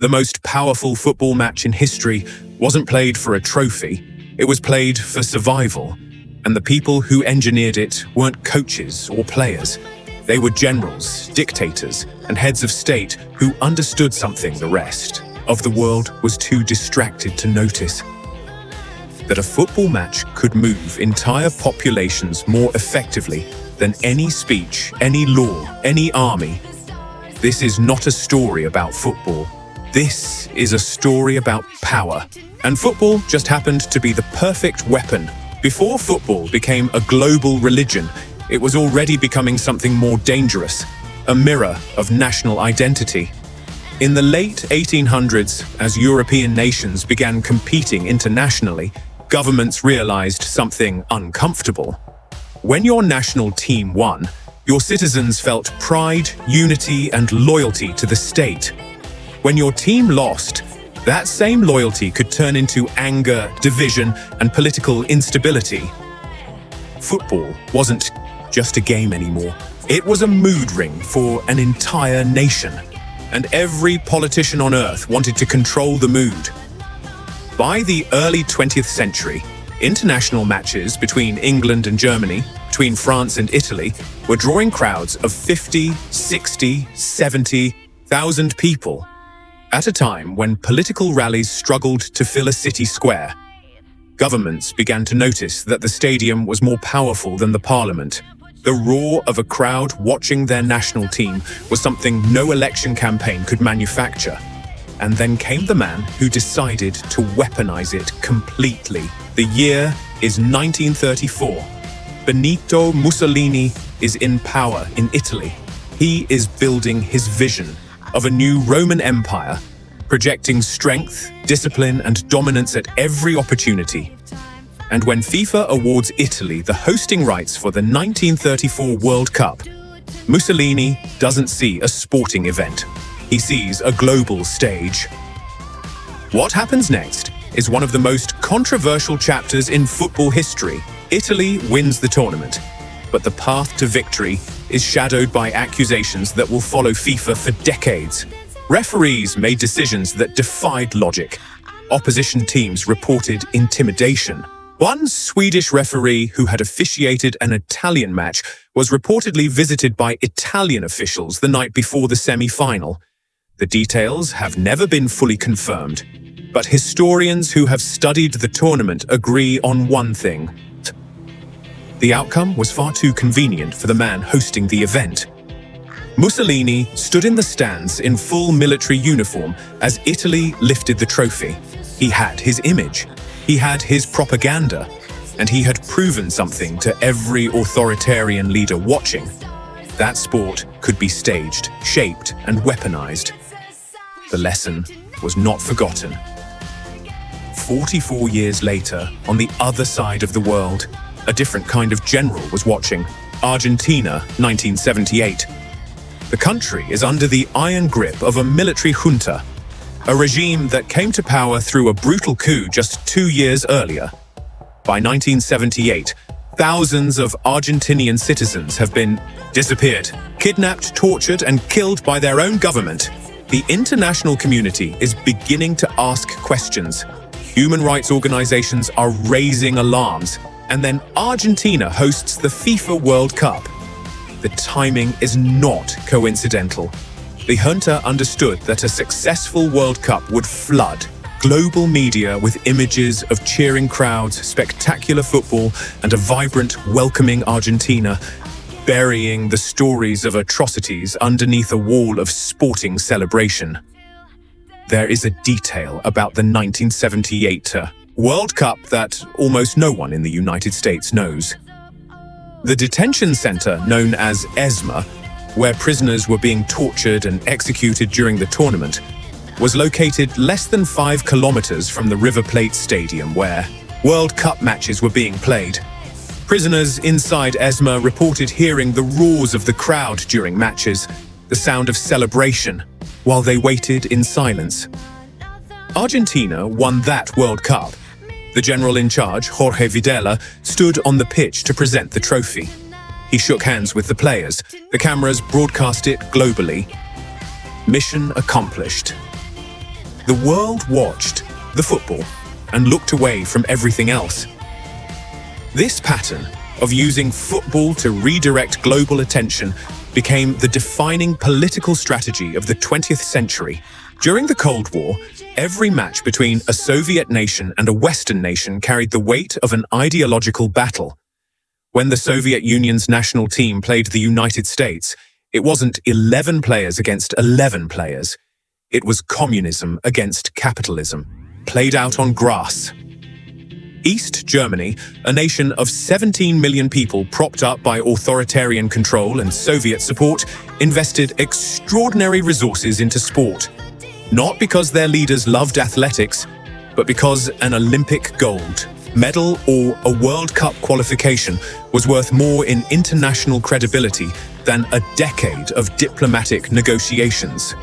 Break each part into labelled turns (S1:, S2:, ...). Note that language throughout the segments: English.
S1: The most powerful football match in history wasn't played for a trophy, it was played for survival. And the people who engineered it weren't coaches or players. They were generals, dictators, and heads of state who understood something the rest of the world was too distracted to notice. That a football match could move entire populations more effectively than any speech, any law, any army. This is not a story about football. This is a story about power. And football just happened to be the perfect weapon. Before football became a global religion, it was already becoming something more dangerous, a mirror of national identity. In the late 1800s, as European nations began competing internationally, governments realized something uncomfortable. When your national team won, your citizens felt pride, unity, and loyalty to the state. When your team lost, that same loyalty could turn into anger, division, and political instability. Football wasn't just a game anymore. It was a mood ring for an entire nation, and every politician on earth wanted to control the mood. By the early 20th century, international matches between England and Germany, between France and Italy, were drawing crowds of 50, 60, 70,000 people. At a time when political rallies struggled to fill a city square, governments began to notice that the stadium was more powerful than the parliament. The roar of a crowd watching their national team was something no election campaign could manufacture. And then came the man who decided to weaponize it completely. The year is 1934. Benito Mussolini is in power in Italy. He is building his vision of a new Roman Empire, projecting strength, discipline, and dominance at every opportunity. And when FIFA awards Italy the hosting rights for the 1934 World Cup, Mussolini doesn't see a sporting event. He sees a global stage. What happens next is one of the most controversial chapters in football history. Italy wins the tournament, but the path to victory is shadowed by accusations that will follow FIFA for decades. Referees made decisions that defied logic. Opposition teams reported intimidation. One Swedish referee who had officiated an Italian match was reportedly visited by Italian officials the night before the semi-final. The details have never been fully confirmed, but historians who have studied the tournament agree on one thing. The outcome was far too convenient for the man hosting the event. Mussolini stood in the stands in full military uniform as Italy lifted the trophy. He had his image, he had his propaganda, and he had proven something to every authoritarian leader watching. That sport could be staged, shaped, and weaponized. The lesson was not forgotten. 44 years later, on the other side of the world, a different kind of general was watching. Argentina, 1978. The country is under the iron grip of a military junta, a regime that came to power through a brutal coup just 2 years earlier. By 1978, thousands of Argentinian citizens have been disappeared, kidnapped, tortured, and killed by their own government. The international community is beginning to ask questions. Human rights organizations are raising alarms. And then Argentina hosts the FIFA World Cup. The timing is not coincidental. The junta understood that a successful World Cup would flood global media with images of cheering crowds, spectacular football, and a vibrant, welcoming Argentina, burying the stories of atrocities underneath a wall of sporting celebration. There is a detail about the 1978 World Cup that almost no one in the United States knows. The detention center known as ESMA, where prisoners were being tortured and executed during the tournament, was located less than 5 kilometers from the River Plate Stadium where World Cup matches were being played. Prisoners inside ESMA reported hearing the roars of the crowd during matches, the sound of celebration, while they waited in silence. Argentina won that World Cup. The general in charge, Jorge Videla, stood on the pitch to present the trophy. He shook hands with the players. The cameras broadcast it globally. Mission accomplished. The world watched the football and looked away from everything else. This pattern of using football to redirect global attention became the defining political strategy of the 20th century. During the Cold War, every match between a Soviet nation and a Western nation carried the weight of an ideological battle. When the Soviet Union's national team played the United States, it wasn't 11 players against 11 players. It was communism against capitalism, played out on grass. East Germany, a nation of 17 million people propped up by authoritarian control and Soviet support, invested extraordinary resources into sport. Not because their leaders loved athletics, but because an Olympic gold medal or a World Cup qualification was worth more in international credibility than a decade of diplomatic negotiations.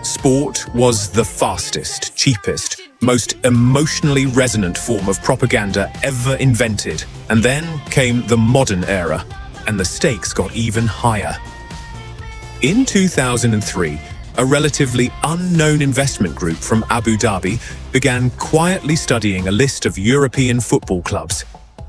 S1: Sport was the fastest, cheapest, most emotionally resonant form of propaganda ever invented. And then came the modern era, and the stakes got even higher. In 2003, a relatively unknown investment group from Abu Dhabi began quietly studying a list of European football clubs.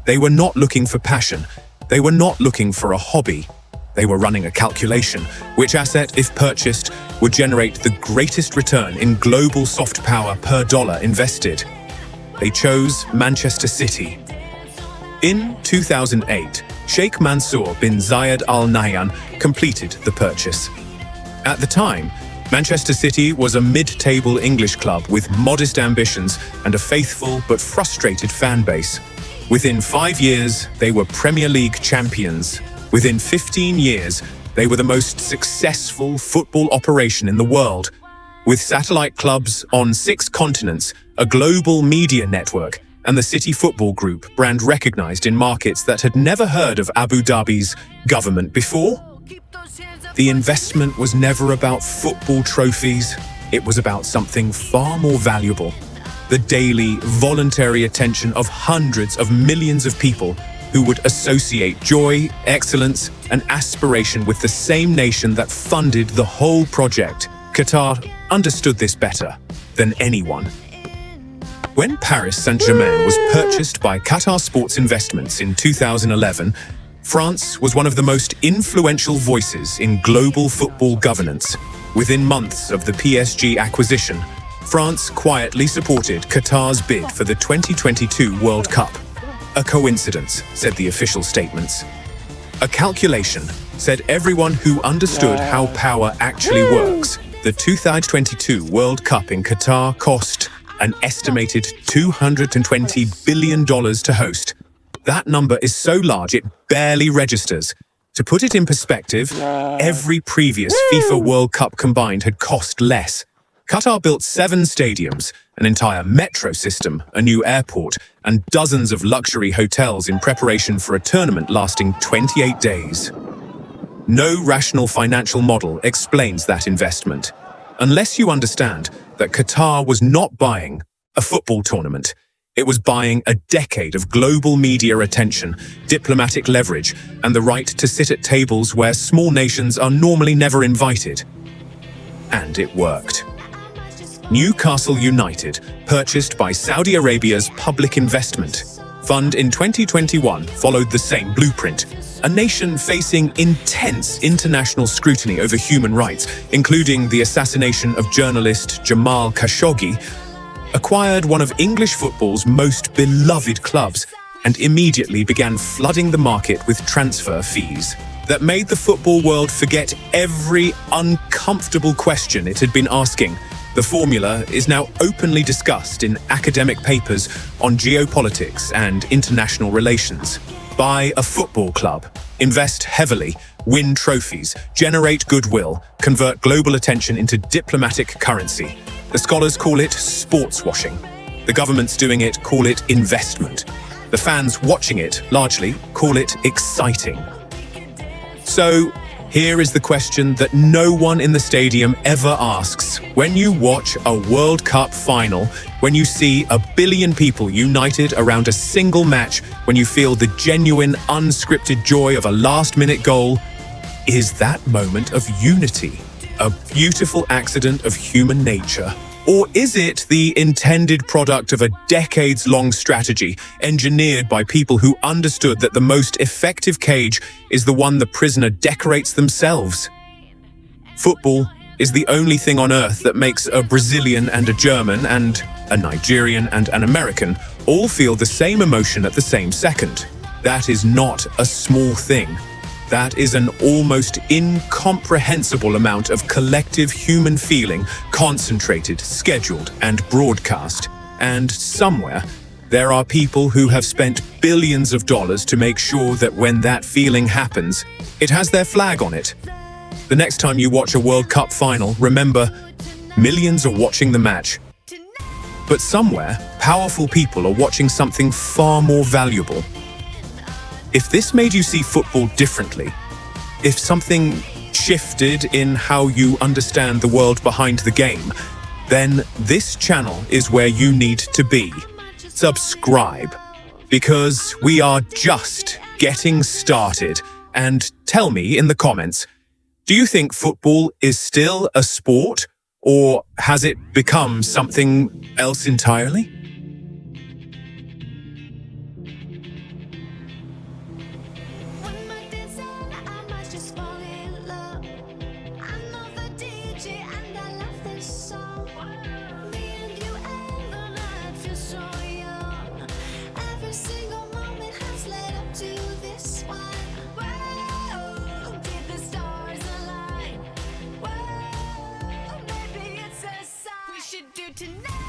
S1: They were not looking for passion. They were not looking for a hobby. They were running a calculation: which asset, if purchased, would generate the greatest return in global soft power per dollar invested. They chose Manchester City. In 2008, Sheikh Mansour bin Zayed Al Nahyan completed the purchase. At the time, Manchester City was a mid-table English club with modest ambitions and a faithful but frustrated fan base. Within 5 years, they were Premier League champions. Within 15 years, they were the most successful football operation in the world. With satellite clubs on 6 continents, a global media network, and the City Football Group brand recognized in markets that had never heard of Abu Dhabi's government before. The investment was never about football trophies. It was about something far more valuable: the daily, voluntary attention of hundreds of millions of people who would associate joy, excellence, and aspiration with the same nation that funded the whole project. Qatar understood this better than anyone. When Paris Saint-Germain was purchased by Qatar Sports Investments in 2011, France was one of the most influential voices in global football governance. Within months of the PSG acquisition, France quietly supported Qatar's bid for the 2022 World Cup. A coincidence, said the official statements. A calculation, said everyone who understood how power actually works. The 2022 World Cup in Qatar cost an estimated $220 billion to host. That number is so large it barely registers. To put it in perspective, every previous FIFA World Cup combined had cost less. Qatar built 7 stadiums, an entire metro system, a new airport, and dozens of luxury hotels in preparation for a tournament lasting 28 days. No rational financial model explains that investment, unless you understand that Qatar was not buying a football tournament. It was buying a decade of global media attention, diplomatic leverage, and the right to sit at tables where small nations are normally never invited. And it worked. Newcastle United, purchased by Saudi Arabia's Public Investment Fund in 2021, followed the same blueprint. A nation facing intense international scrutiny over human rights, including the assassination of journalist Jamal Khashoggi, acquired one of English football's most beloved clubs and immediately began flooding the market with transfer fees that made the football world forget every uncomfortable question it had been asking. The formula is now openly discussed in academic papers on geopolitics and international relations. Buy a football club, invest heavily, win trophies, generate goodwill, convert global attention into diplomatic currency. The scholars call it sportswashing. The governments doing it call it investment. The fans watching it, largely, call it exciting. So, here is the question that no one in the stadium ever asks. When you watch a World Cup final, when you see 1 billion people united around a single match, when you feel the genuine, unscripted joy of a last-minute goal, is that moment of unity a beautiful accident of human nature? Or is it the intended product of a decades-long strategy engineered by people who understood that the most effective cage is the one the prisoner decorates themselves? Football is the only thing on earth that makes a Brazilian and a German and a Nigerian and an American all feel the same emotion at the same second. That is not a small thing. That is an almost incomprehensible amount of collective human feeling concentrated, scheduled, and broadcast. And somewhere, there are people who have spent billions of dollars to make sure that when that feeling happens, it has their flag on it. The next time you watch a World Cup final, remember, millions are watching the match. But somewhere, powerful people are watching something far more valuable. If this made you see football differently, if something shifted in how you understand the world behind the game, then this channel is where you need to be. Subscribe, because we are just getting started. And tell me in the comments, do you think football is still a sport, or has it become something else entirely?
S2: Tonight.